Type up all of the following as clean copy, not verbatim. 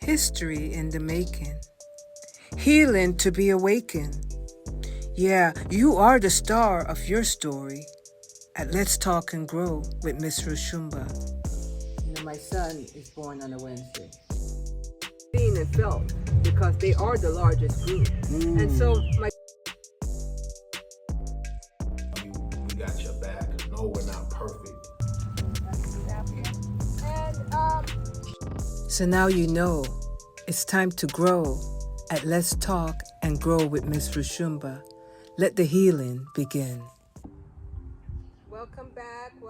History in the making. Healing to be awakened. Yeah, you are the star of your story at Let's Talk and Grow with Miss Roshumba. My son is born on a Wednesday. Seen and felt because they are the largest group. And so we got your back. No, we're not perfect. So now you know it's time to grow at Let's Talk and Grow with Miss Roshumba. Let the healing begin.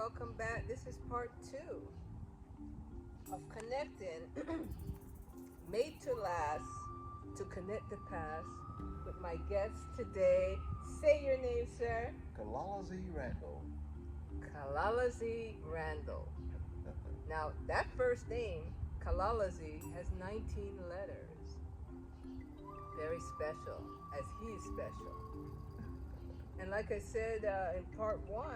welcome back. This is part 2 of connecting made to last to connect the past with my guest today. Say your name, sir. Randle. Kalalazi Randle. Now, that first name, Kalalazi, has 19 letters. Very special, as he is special. And like I said in part 1,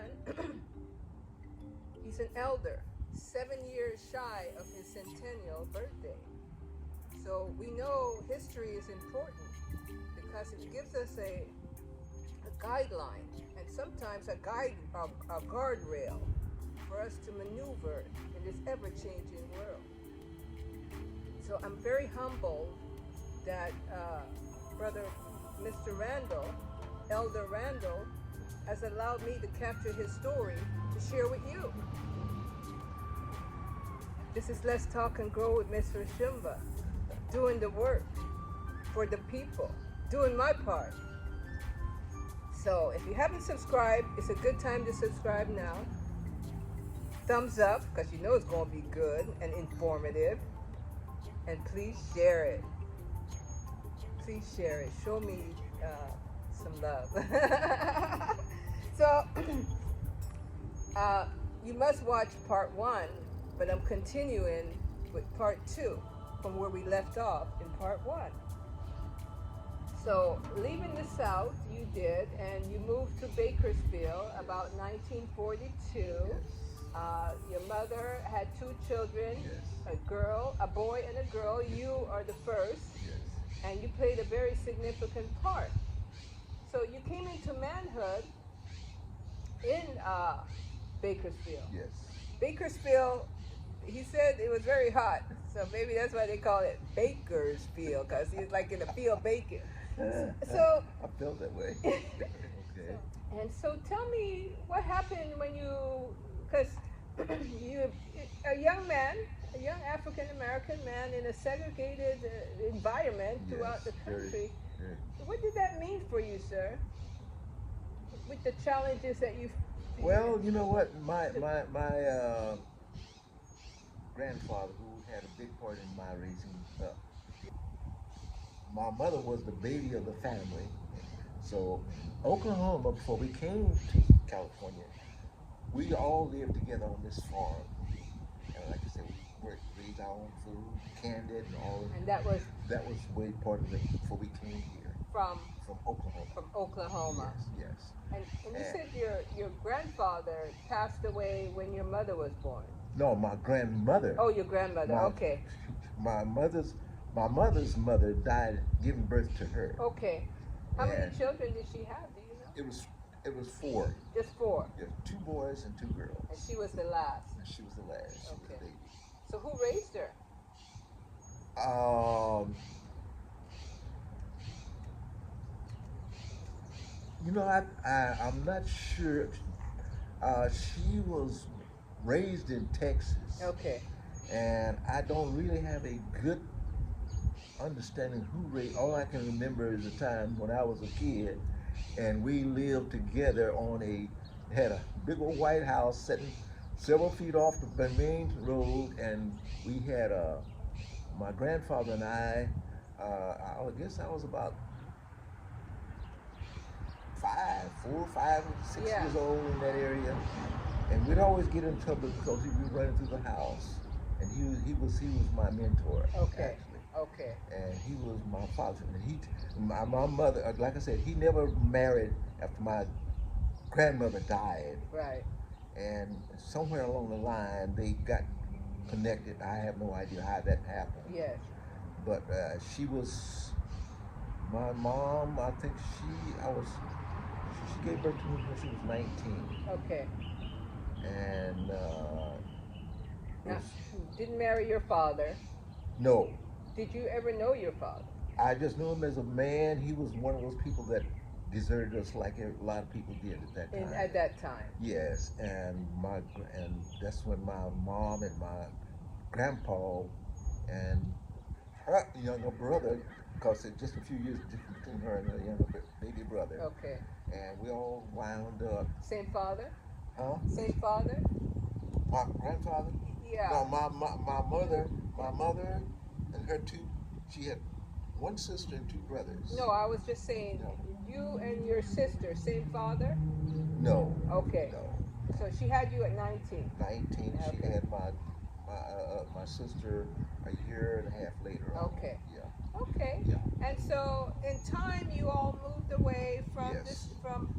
he's an elder, 7 years shy of his centennial birthday. So we know history is important because it gives us a guideline and sometimes a guardrail for us to maneuver in this ever-changing world. So I'm very humbled that Brother Mr. Randle, Elder Randle, has allowed me to capture his story to share with you. This is Let's Talk and Grow with Miss Roshumba, doing the work for the people, doing my part. So if you haven't subscribed, it's a good time to subscribe now. Thumbs up, because you know it's going to be good and informative. And please share it. Please share it. Show me some love. So, you must watch part 1, but I'm continuing with part 2 from where we left off in part 1. So, leaving the South, you did, and you moved to Bakersfield about 1942. Your mother had 2 children, a boy and a girl. You are the first, and you played a very significant part. So you came into manhood in Bakersfield. Yes. Bakersfield, he said it was very hot, so maybe that's why they call it Bakersfield, because he's like in the field baking. So I felt that way. Okay. And so tell me what happened when you, because you, a young man, a young African-American man in a segregated environment throughout the country. What did that mean for you, sir? With the challenges that you... Well, you know what? My grandfather, who had a big part in my raising up, my mother was the baby of the family. So Oklahoma, before we came to California, we all lived together on this farm. And like I said, we raised our own food, canned it, and all of it. And that was way part of it before we came here. From Oklahoma. From Oklahoma. Yes. And you said your grandfather passed away when your mother was born. No, my grandmother. Oh, your grandmother. Okay. My mother's mother died giving birth to her. Okay. How many children did she have? Do you know? It was 4. Just 4. Yeah, 2 boys and 2 girls. And she was the last. And she was the last. She was the baby. So who raised her? You know, I'm not sure. She was raised in Texas. Okay. And I don't really have a good understanding who raised. All I can remember is the time when I was a kid, and we lived together had a big old white house sitting several feet off the main road, and we had my grandfather and I guess I was about 4, 5, 6 years old in that area, and we'd always get in trouble because he'd be running through the house, and he was my mentor. Okay. Actually. Okay. And he was my father. And my mother, like I said, he never married after my grandmother died. Right. And somewhere along the line, they got connected. I have no idea how that happened. Yes. but she was my mom. I think she gave birth to me when she was 19, Okay. and it Now, was, didn't marry your father. no. Did you ever know your father? I just knew him as a man. He was one of those people that deserted us like a lot of people did at that time. At that time. Yes, and that's when my mom and my grandpa and her younger brother, because it's just a few years difference between her and her younger baby brother, Okay. and we all wound up. Same father? Huh? Same father? My grandfather? Yeah. No, my mother and her two. She had one sister and two brothers. No, I was just saying, No. you and your sister, same father? No. Okay. No. So she had you at 19. 19. She Okay. had my sister a year and a half later on. Okay. Yeah. Okay. Yeah. And so in time you all moved away from Yes. from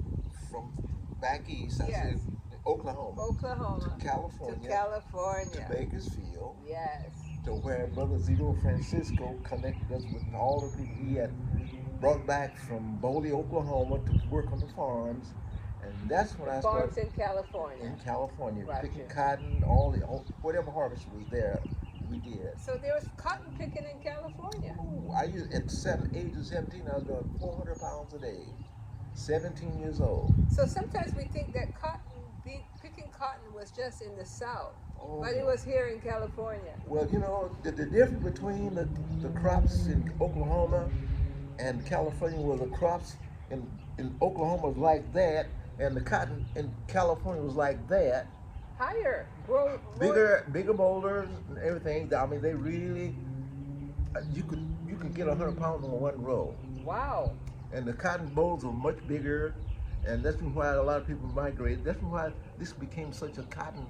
Back east, I Yes. said Oklahoma, Oklahoma to California, to California. to Bakersfield, Yes. to where Brother Zito Francisco connected us with all the people he had brought back from Boley, Oklahoma to work on the farms. And that's when I Farms started in California. in California, Gotcha. picking cotton, whatever harvest was there, we did. So there was cotton picking in California. Ooh, I used at age of 17, I was doing 400 pounds a day. 17 years old. So sometimes we think that picking cotton was just in the South, Oh, but it was here in California. well, the difference between the crops in Oklahoma and California was the crops in Oklahoma was like that, and the cotton in California was like that. Higher, grow Bigger boulders and everything. I mean, they really you could get 100 pounds on one row. Wow. And the cotton bolls were much bigger, and that's why a lot of people migrated. That's why this became such a cotton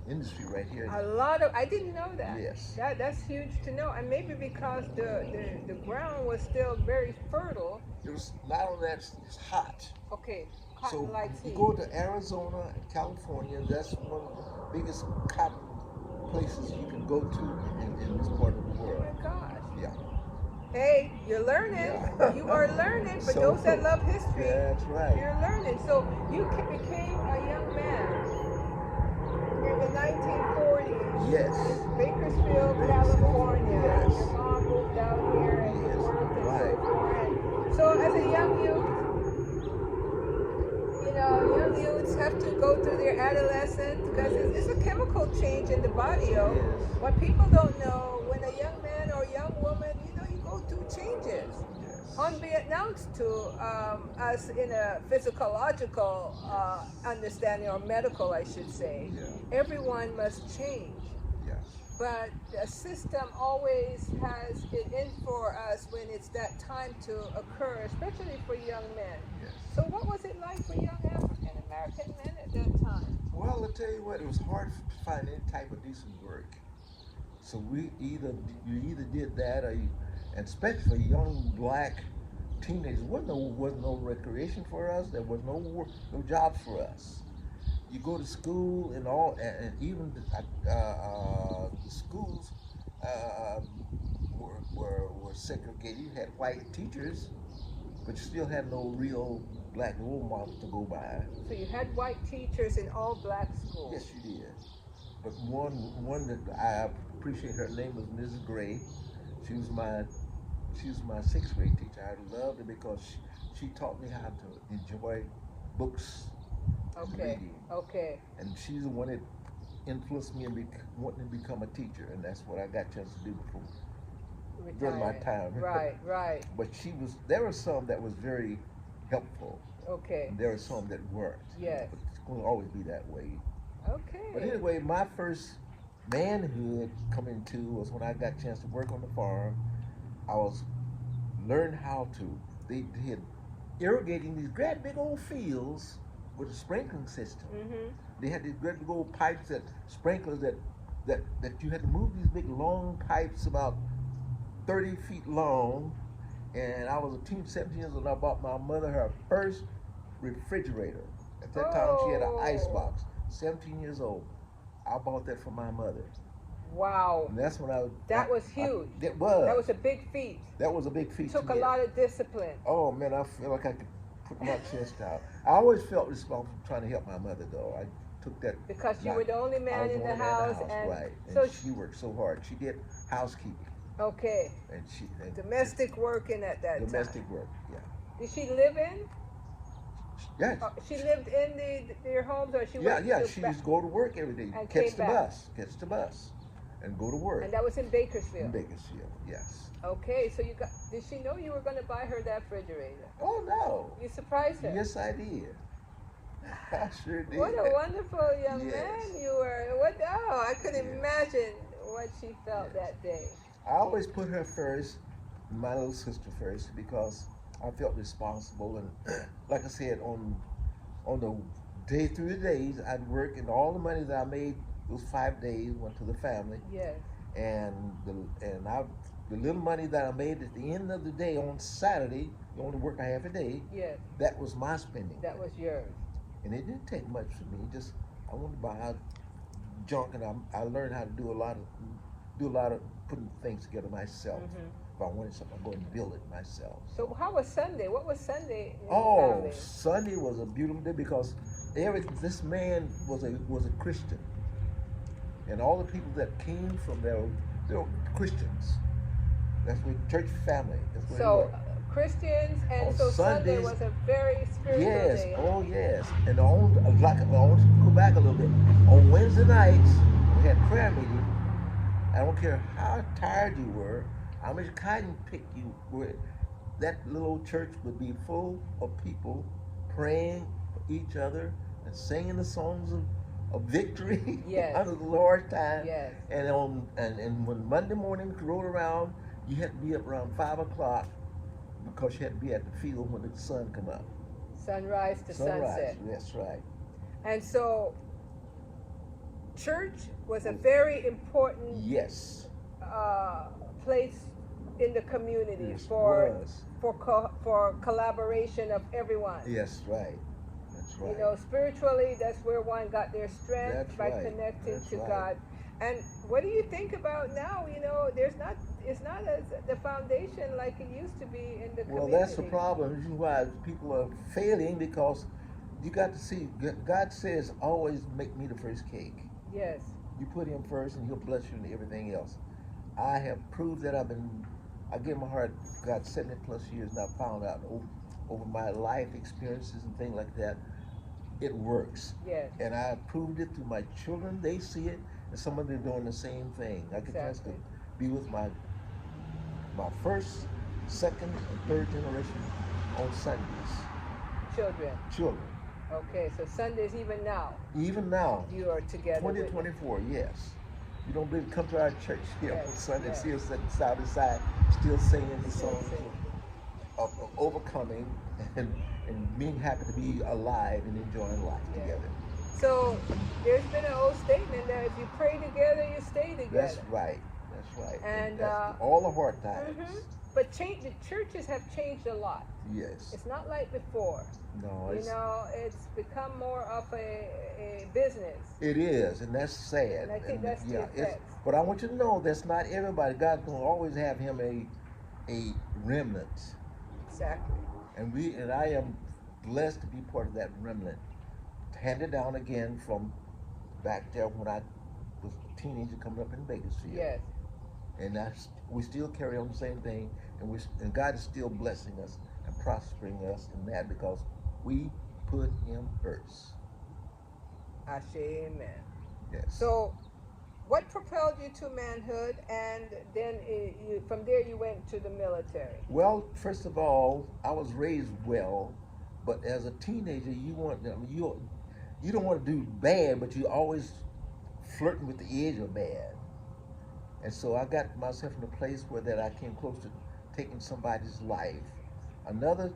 industry right here. I didn't know that. Yes. That's huge to know, and maybe because the ground was still very fertile. It was not only that, it's hot. Okay, cotton So likes you heat. go to Arizona and California, that's one of the biggest cotton places you can go to in this part of the Oh world. my gosh. Yeah. Hey, you're learning. Yeah. You are learning. For So, those that love history, that's right. you're learning. So you became a young man in the 1940s. Yes. Bakersfield, California. Yes. Your mom moved out here and you Yes. worked and Right. so forth. So as a young youth, young youths have to go through their adolescence because it's a chemical change in the body. Yes. What people don't know, when a young man or young woman, you go through changes. Yes. Unbeknownst to us in a physiological understanding, or medical, I should say, Yeah. everyone must change. Yes. But the system always has it in for us when it's that time to occur, especially for young men. Yes. So what was it like for young African American men at that time? Well, I'll tell you what, it was hard to find any type of decent work. So you either did that, and especially for young black teenagers, was no recreation for us. There was no work, no jobs for us. You go to school and even the schools were segregated. You had white teachers, but you still had no real black role models to go by. So you had white teachers in all black schools. Yes, you did. But one that I appreciate, her name was Mrs. Gray. She was my sixth grade teacher. I loved her because she taught me how to enjoy books. And Okay. reading. Okay. And she's the one that influenced me in wanting to become a teacher, and that's what I got a chance to do during my time. Right. But there were some that was very helpful. Okay. And there were some that weren't. Yes. But it's going to always be that way. Okay. But anyway, my first manhood coming to was when I got a chance to work on the farm. I learned how to. They had irrigating these great big old fields with a sprinkling system. Mm-hmm. They had these great big old pipes sprinklers that you had to move these big long pipes about 30 feet long. And I was a teen, 17 years old, and I bought my mother her first refrigerator. At that time, she had an ice box. 17 years old. I bought that for my mother. Wow. And that's when I was. That was huge. It was. That was a big feat. That was a big feat. Took to a get. lot of discipline. Oh man, I feel like I could put my chest out. I always felt responsible trying to help my mother, though. I took that because you were the only man in the house, and right. And so she worked so hard. She did housekeeping. Okay. And domestic working at that domestic time. work, yeah. Did she live in? Yes. She lived in their homes, or she Yeah, went yeah. to She used to go to work every day, and catch came the back. bus, and go to work. And that was in Bakersfield. In Bakersfield, yes. Okay, so did she know you were going to buy her that refrigerator? Oh no. You surprised her? Yes, I did. I sure did. What a wonderful young Yes. man you were. I could Yes. imagine what she felt that day. I always put her first, my little sister first, because I felt responsible. And like I said, on the day through the days, I'd work, and all the money that I made those 5 days went to the family. Yes. And the little money that I made at the end of the day on Saturday, the only work I have a day, Yes. that was my spending. That was yours. And it didn't take much for me. Just I wanted to buy junk, and I learned how to do a lot of putting things together myself. Mm-hmm. If I wanted something, I'm going to build it myself. So how was Sunday? What was Sunday in your Oh, family? Sunday was a beautiful day because this man was a Christian, and all the people that came from there, they were Christians. That's what church family. That's what So Christians, and on so Sunday Sundays, was a very spiritual yes, day. oh yes. And I want to go back a little bit. On Wednesday nights, we had prayer meeting. I don't care how tired you were, how much cotton pick you were. That little old church would be full of people praying for each other and singing the songs of victory Yes. under the Lord's time. Yes. And when Monday morning rolled around, you had to be up around 5 o'clock because you had to be at the field when the sun come up. Sunrise to sunset. That's right. And so church was a very important Yes. place in the community Yes, it for was. for collaboration of everyone. Yes, right. That's right. You know, spiritually, that's where one got their strength That's by right. connecting That's to right. God. And what do you think about now? You know, it's not as the foundation like it used to be in the community. Well, that's the problem. This is why people are failing, because you got to see, God says, always make me the first cake. Yes. You put him first and he'll bless you and everything else. I have proved that I gave my heart to God 70 plus years, and I found out over my life experiences and things like that, it works. Yes. And I proved it to my children. They see it, and some of them are doing the same thing. I get a chance to be with my first, second, and third generation on Sundays. Children. Okay, so Sundays even now. Even now. You are together. 2024, yes. You don't believe, come to our church here on Sunday, yes. still sitting side by side, still singing the songs of overcoming and being happy to be alive and enjoying life together. So there's been an old statement that if you pray together, you stay together. That's right. That's right. And that's all the hard times. Mm-hmm. But the churches have changed a lot. Yes. It's not like before. No, it's become more of a business. It is, and that's sad. And I think that's the effect. But I want you to know that's not everybody. God's gonna always have him a remnant. Exactly. And I am blessed to be part of that remnant. Handed down again from back there when I was a teenager coming up in Bakersfield. Yes. And we still carry on the same thing, and God is still blessing us and prospering us in that because we put him first. Ashe, amen. Yes. So, what propelled you to manhood, and then from there you went to the military? Well, first of all, I was raised well, but as a teenager, you don't want to do bad, but you're always flirting with the edge of bad. And so I got myself in a place where that I came close to taking somebody's life. Another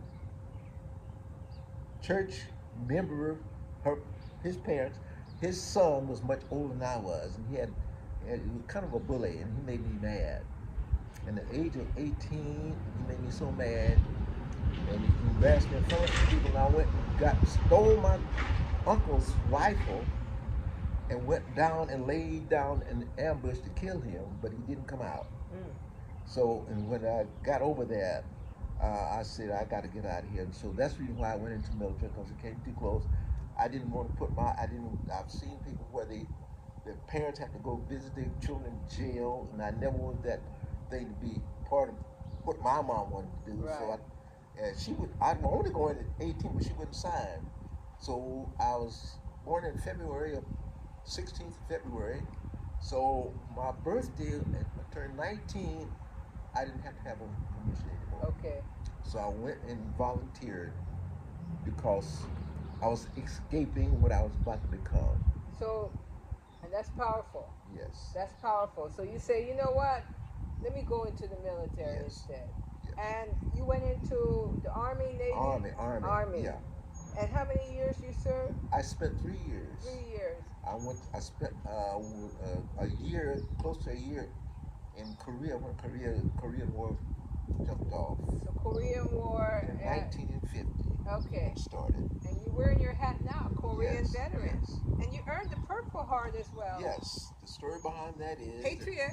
church member, his parents, his son was much older than I was, and he was kind of a bully, and he made me mad. And at the age of 18, he made me so mad, and he embarrassed me in front of people, and I went and stole my uncle's rifle and went down and laid down in ambush to kill him, but he didn't come out. Mm. So, and when I got over that, I said I got to get out of here. And so that's the reason why I went into the military, because it came too close. I didn't want to put my, I didn't. I've seen people where their parents have to go visit their children in jail, and I never wanted that thing to be part of what my mom wanted to do. Right. So and she would. I'm only going at 18, but she wouldn't sign. So I was born in February of 16th February. So my birthday, I turned 19. I didn't have to have a permission anymore. Okay. So I went and volunteered because I was escaping what I was about to become. So, and that's powerful. Yes. That's powerful. So you say, you know what? Let me go into the military Yes. instead. Yes. And you went into the Army, Navy? Army. Yeah. And how many years you served? I spent 3 years. 3 years. I spent a year, close to a year, in Korea when Korean War jumped off. So Korean War. In 1950. Okay. It started. And you're wearing your hat now, Korean Yes, veteran. yes. And you earned the Purple Heart as well. Yes. The story behind that is Patriot.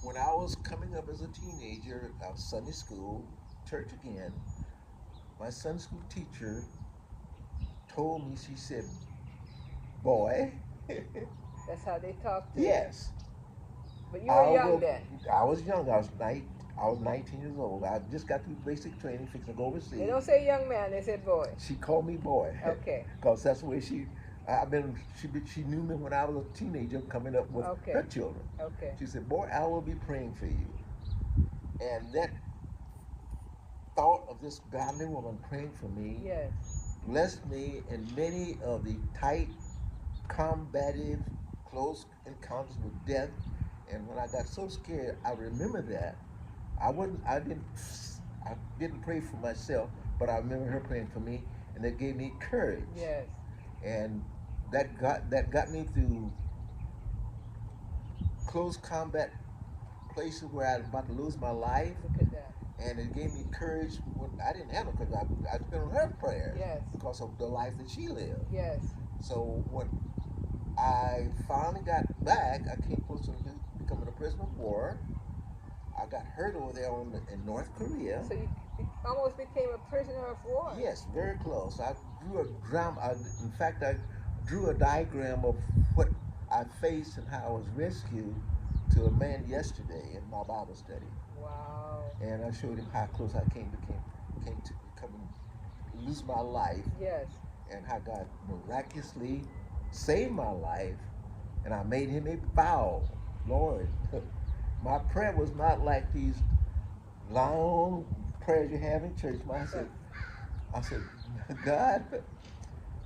when I was coming up as a teenager, I was Sunday school, church again. My Sunday school teacher told me, she said, "Boy." That's how they talk to you. Yes. But you were young then. I was young. I was 19 years old. I just got through basic training, fixing to go overseas. They don't say young man, they say boy. She called me boy. Okay. Because that's the way she knew me when I was a teenager coming up with Okay. her children. Okay. She said, "Boy, I will be praying for you." And that thought of this godly woman praying for me Yes. blessed me in many of the tight, combative, close encounters with death. And when I got so scared, I remember that. I didn't pray for myself, but I remember her praying for me, and that gave me courage. Yes. And that got me through close combat places where I was about to lose my life. Look at that. And it gave me courage when I didn't have it, because I depend on her prayers. Yes. Because of the life that she lived. Yes. So when I finally got back, I came close to becoming a prisoner of war. I got hurt over there in North Korea. So you almost became a prisoner of war. Yes, very close. I drew I drew a diagram of what I faced and how I was rescued to a man yesterday in my Bible study. Wow. And I showed him how close I came to lose my life, Yes. and how God miraculously saved my life, and I made him a vow. Lord, my prayer was not like these long prayers you have in church. I said, God,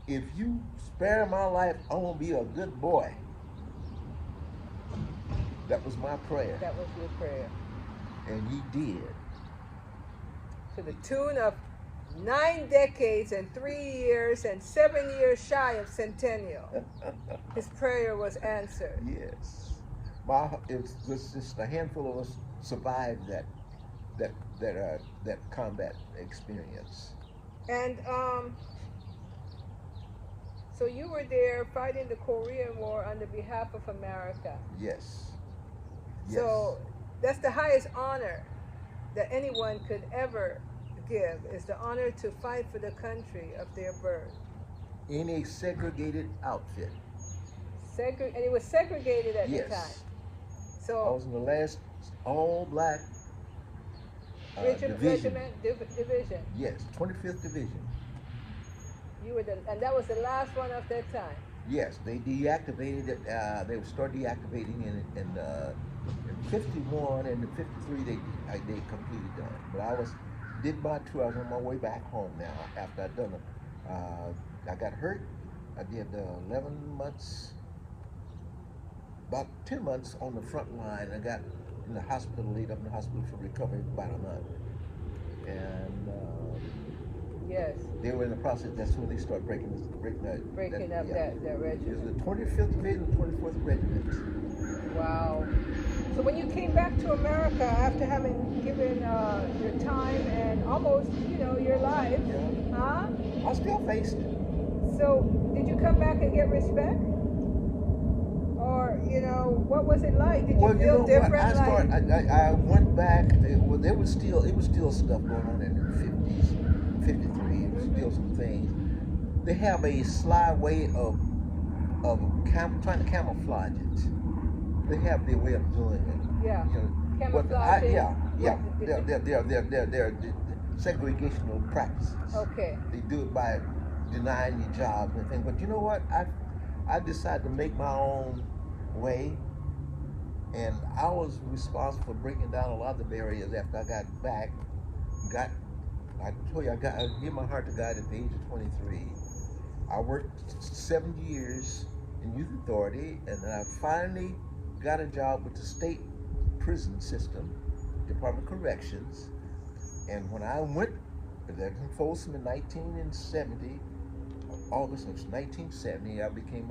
if you spare my life, I want to be a good boy. That was my prayer. That was your prayer. And he did. To the tune of 9 decades and 3 years and 7 years shy of centennial. His prayer was answered. Yes. It was just a handful of us survived that combat experience. And so you were there fighting the Korean War on the behalf of America. Yes. So that's the highest honor that anyone could ever give, is the honor to fight for the country of their birth. In a segregated outfit. And it was segregated at the time. Yes. So I was in the last all-black division. division. Yes, 25th Division. You were and that was the last one of that time. Yes, they deactivated it. They would start deactivating in 51 and in 53 they completed done. But I did my tour. I was on my way back home now after I'd done it. I got hurt. I did 11 months, about 10 months on the front line. I got in the hospital, laid up in the hospital for recovery for about a month. And yes, they were in the process. That's when they started breaking up that regiment. It was the 25th Division, 24th Regiment. Wow. So when you came back to America after having given your time and almost, your life, Yeah. huh? I still faced it. So did you come back and get respect? what was it like? Did you Well, you feel know what? different? I went back. There was still stuff going on in the 50s, 53. There was still some things. They have a sly way of trying to camouflage it. They have their way of doing it. Yeah. You know, Camouflaging? yeah. They're segregational practices. Okay. They do it by denying you jobs and things. But you know what? I decided to make my own way, and I was responsible for breaking down a lot of the barriers after I got back. I told you, I gave my heart to God at the age of 23. I worked 7 years in youth authority, and then I finally got a job with the state prison system, Department of Corrections. And when I went there in Folsom in 1970, August of 1970, I became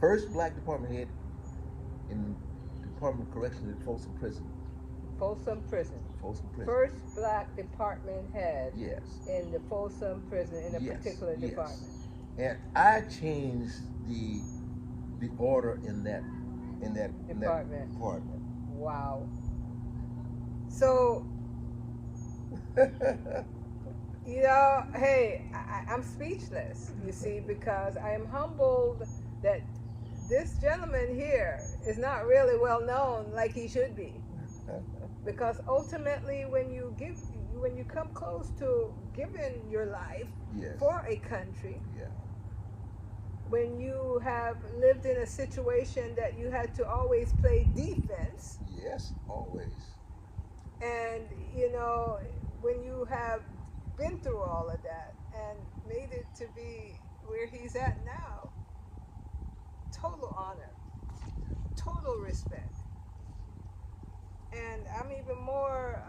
first black department head in the Department of Corrections at Folsom Prison. Folsom Prison. Folsom Prison. First black department head. Yes. In the Folsom Prison in a particular department. And I changed the order in that department. department. Wow. So, hey, I'm speechless, you see, because I am humbled that this gentleman here is not really well known like he should be. Because ultimately, when you come close to giving your life for a country, when you have lived in a situation that you had to always play defense. Yes, always. And, when you have been through all of that and made it to be where he's at now, total honor, total respect. And I'm even more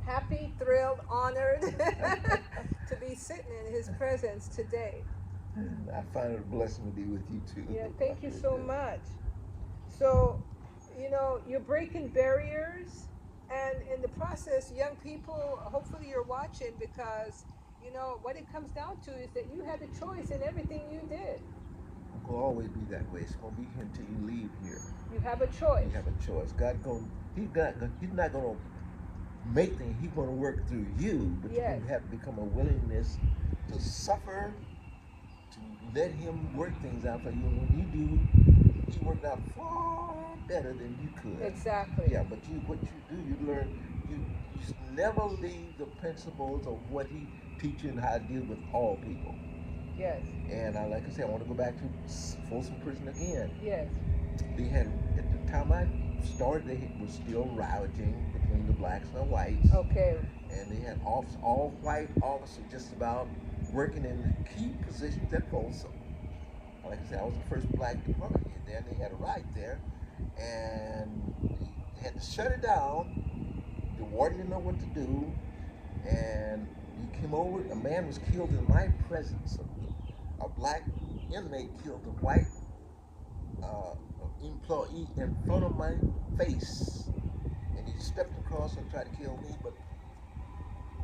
happy, thrilled, honored to be sitting in his presence today. I find it a blessing to be with you too. Yeah, thank you so much. So, you're breaking barriers, and in the process, young people, hopefully you're watching, because, what it comes down to is that you had a choice in everything you did. It will always be that way. It's going to be here until you leave here. You have a choice. You have a choice. He's not going to make things. He's going to work through you, but you have to become a willingness to suffer, to let him work things out for you. And when you do, he worked out far better than you could. Exactly. Yeah, but what you do, you learn. You never leave the principles of what he teaches you and how to deal with all people. Yes. And like I said, I want to go back to Folsom Prison again. Yes. They had, at the time I started, they were still ravaging between the blacks and the whites. Okay. And they had all white officers just about working in key positions at Folsom. Like I said, I was the first black department head there, and they had a riot there. And they had to shut it down. The warden didn't know what to do. And he came over, a man was killed in my presence. A black inmate killed a white employee in front of my face, and he stepped across and tried to kill me, but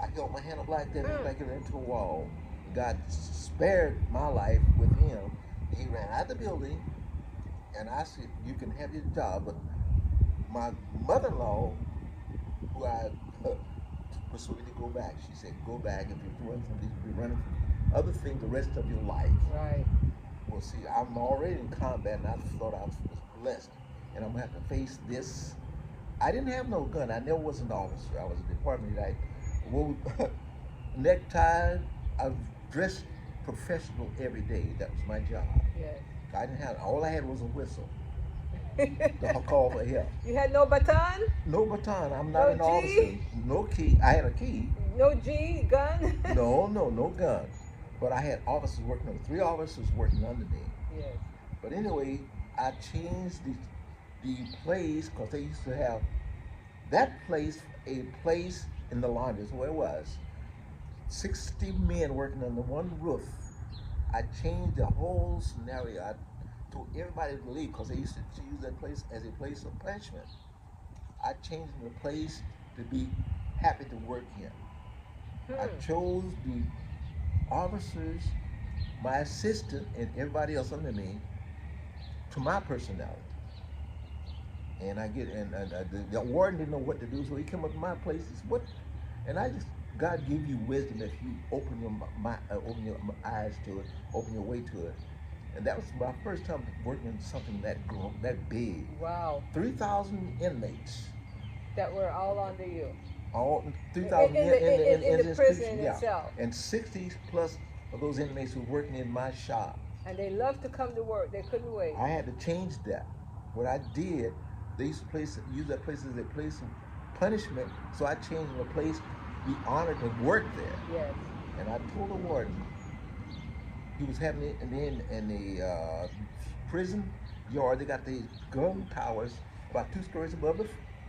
I held my hand up like that, like it into a wall. God spared my life with him. He ran out of the building, and I said, "You can have your job," but my mother-in-law, who I persuaded to go back, she said, "Go back. If you're running from this, you're running from other things the rest of your life." Right. Well, see, I'm already in combat, and I thought I was blessed, and I'm gonna have to face this. I didn't have no gun. I never was an officer. I was a department head. I wore necktie. I dressed professional every day. That was my job. Yes. I didn't have. All I had was a whistle to call for help. You had no baton? No baton. I'm not an G? officer. No key. I had a key. No G gun? No gun. But I had officers working under 3 officers working under me. Yes. But anyway, I changed the place because they used to have that place, a place in the laundry is where it was. 60 men working under one roof. I changed the whole scenario. I told everybody to leave because they used to use that place as a place of punishment. I changed the place to be happy to work here. I chose the officers, my assistant, and everybody else under me to my personality. And I get, and the warden didn't know what to do, so he came up to my place. He said, "What?" And I just, God give you wisdom if you open open your eyes to it, open your way to it. And that was my first time working on something that big. Wow. 3,000 inmates. That were all under you. All 3,000 in the prison yeah. itself. And 60 plus of those inmates were working in my shop. And they loved to come to work. They couldn't wait. I had to change that. What I did, they used to use that place as a place of punishment, so I changed the place to be honored and work there. Yes. And I told the warden, he was having it, and then in the prison yard, they got these gun towers about 2 stories above the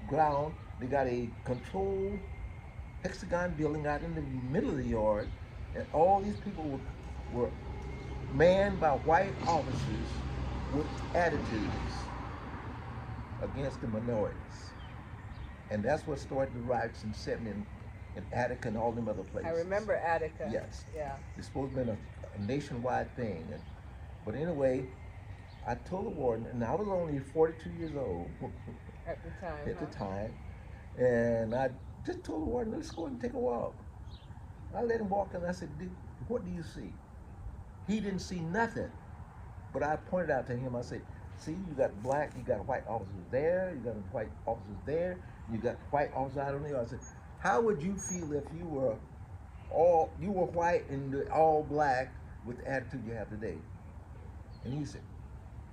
ground. They got a controlled hexagon building out in the middle of the yard, and all these people were manned by white officers with attitudes against the minorities. And that's what started the riots in 70 in Attica and all them other places. I remember Attica. Yes. Yeah. It's supposed to have been a nationwide thing. But anyway, I told the warden, and I was only 42 years old At the time. at the time, and I just told the warden, let's go and take a walk. I let him walk, and I said, what do you see? He didn't see nothing. But I pointed out to him, I said, see, you got black, you got white officers there, you got white officers there, you got white officers out on there. I said, how would you feel if you were white and all black with the attitude you have today? And he said,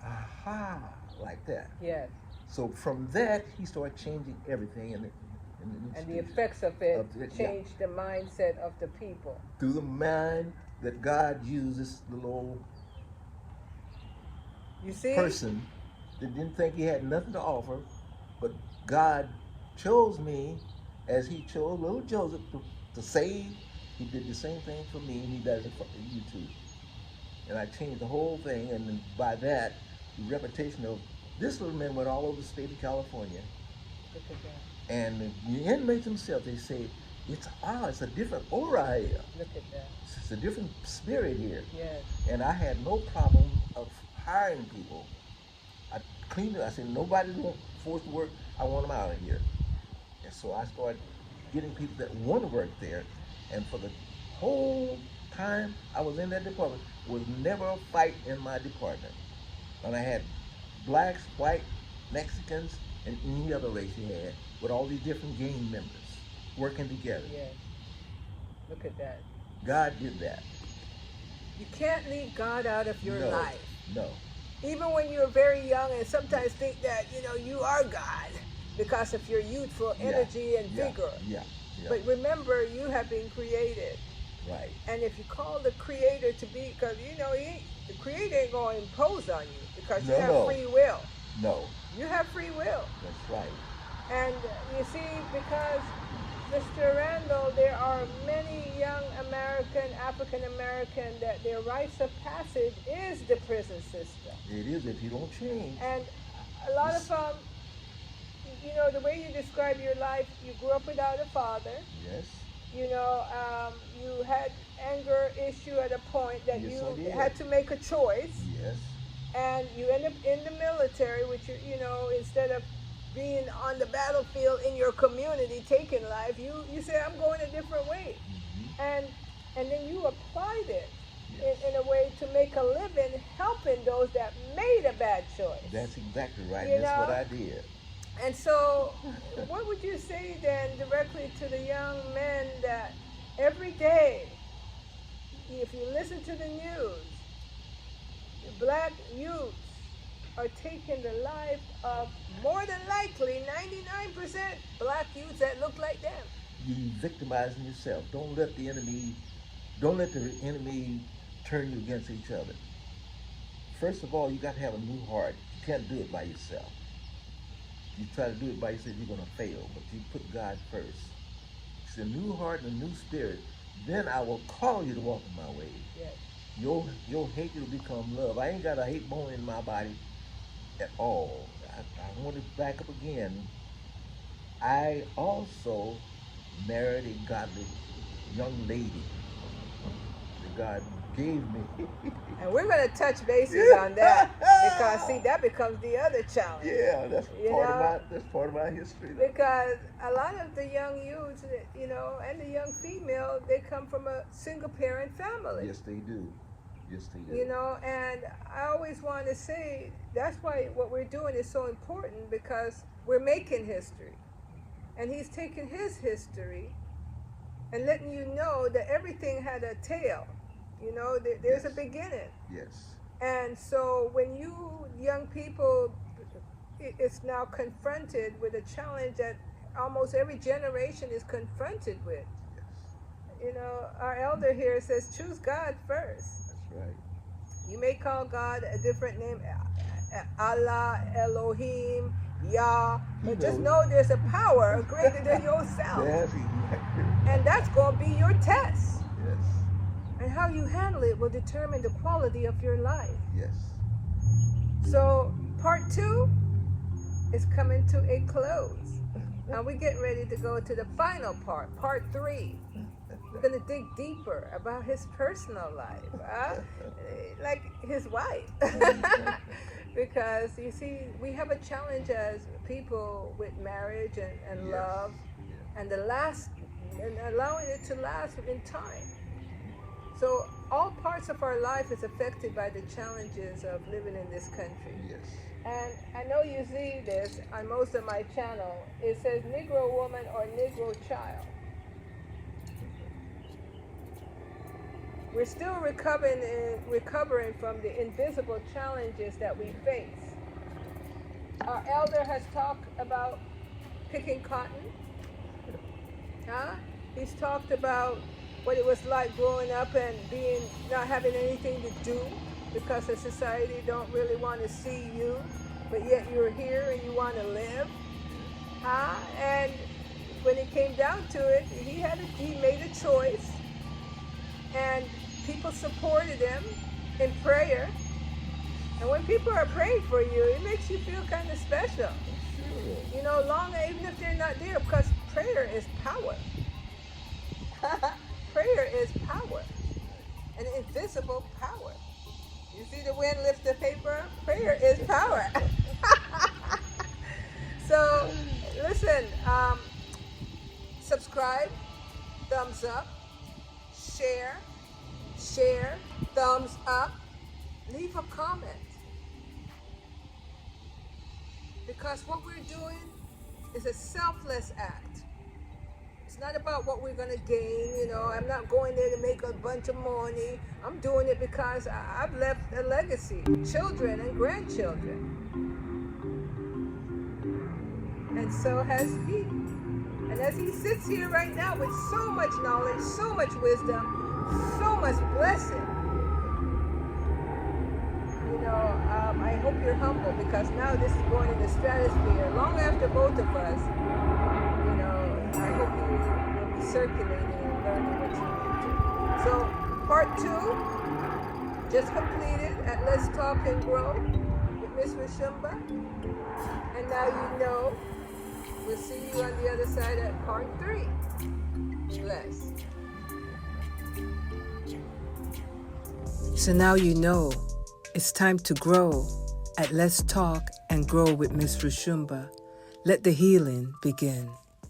aha, like that. Yes. So from that, he started changing everything. And the effects of it changed the mindset of the people. Through the mind that God uses, the little person that didn't think he had nothing to offer, but God chose me as he chose little Joseph to save. He did the same thing for me, and he does it for you too. And I changed the whole thing, and then by that, the reputation of this little man went all over the state of California. Look at that. And the inmates themselves, they say, it's a different aura here. Look at that. It's a different spirit here. Yes. And I had no problem of hiring people. I cleaned it. I said, nobody's forced to work. I want them out of here. And so I started getting people that want to work there. And for the whole time I was in that department, was never a fight in my department. And I had blacks, white, Mexicans, and any other race you had, with all these different gang members working together. Yes. Look at that. God did that. You can't leave God out of your life. No. Even when you're very young and sometimes think that, you are God because of your youthful energy and vigor. Yeah. But remember, you have been created. Right. And if you call the Creator to be, because the Creator ain't going to impose on you because you have free will. No. You have free will. That's right. And you see, because Mr. Randle, there are many young African American, that their rites of passage is the prison system. It is if you don't change. And a lot of the way you describe your life, you grew up without a father. Yes. You had anger issue at a point that you had to make a choice. Yes. And you end up in the military, which instead of being on the battlefield in your community taking life, you say, I'm going a different way. Mm-hmm. And then you applied it in a way to make a living helping those that made a bad choice. That's exactly right. That's what I did. And so what would you say then directly to the young men that every day, if you listen to the news, the black youths are taking the life of more than likely 99% black youths that look like them? You're victimizing yourself. Don't let the enemy turn you against each other. First of all, you got to have a new heart. You can't do it by yourself. You try to do it by yourself, you're going to fail. But you put God first. It's a new heart and a new spirit. Then I will call you to walk in my way. Yes. Your hate will become love. I ain't got a hate bone in my body at all. I want to back up again. I also married a godly young lady that God gave me. And we're going to touch bases on that because, see, that becomes the other challenge. Yeah, that's You know? that's part of my history. Because a lot of the young youths, you know, and the young female, they come from a single parent family. Yes, they do. Yes, they do. You know, and I always want to say that's why what we're doing is so important, because we're making history. And he's taking his history and letting you know that everything had a tail. You know, there's Yes. a beginning. Yes. And so when you young people is now confronted with a challenge that almost every generation is confronted with. Yes. You know, our elder here says, choose God first. That's right. You may call God a different name, Allah, Elohim, Yah, but just know there's a power greater than yourself. Yes, exactly. And that's going to be your test. Yes. And how you handle it will determine the quality of your life. Yes. So part 2 is coming to a close. Now we're getting ready to go to the final part 3. We're going to dig deeper about his personal life, like his wife. Because you see, we have a challenge as people with marriage and Yes. love, and allowing it to last in time. So all parts of our life is affected by the challenges of living in this country. Yes. And I know you see this on most of my channel. It says Negro woman or Negro child. We're still recovering from the invisible challenges that we face. Our elder has talked about picking cotton. He's talked about what it was like growing up and not having anything to do because the society don't really want to see you, but yet you're here and you want to live. And when it came down to it, he made a choice, and people supported him in prayer. And when people are praying for you, it makes you feel kind of special. Sure. You know, even if they're not there, because prayer is power. Prayer is power, an invisible power. You see the wind lift the paper? Prayer is power. So, listen, subscribe, thumbs up, share, thumbs up, leave a comment. Because what we're doing is a selfless act. It's not about what we're going to gain, you know. I'm not going there to make a bunch of money. I'm doing it because I've left a legacy, children and grandchildren. And so has he. And as he sits here right now with so much knowledge, so much wisdom, so much blessing, you know, I hope you're humble, because now this is going in the stratosphere. Long after both of us, you know, I hope you will be circulating and learning what you need to. So, part 2 just completed at Let's Talk and Grow with Miss Roshumba. And now you know. We'll see you on the other side at part 3. Bless. So now you know it's time to grow at Let's Talk and Grow with Miss Roshumba. Let the healing begin.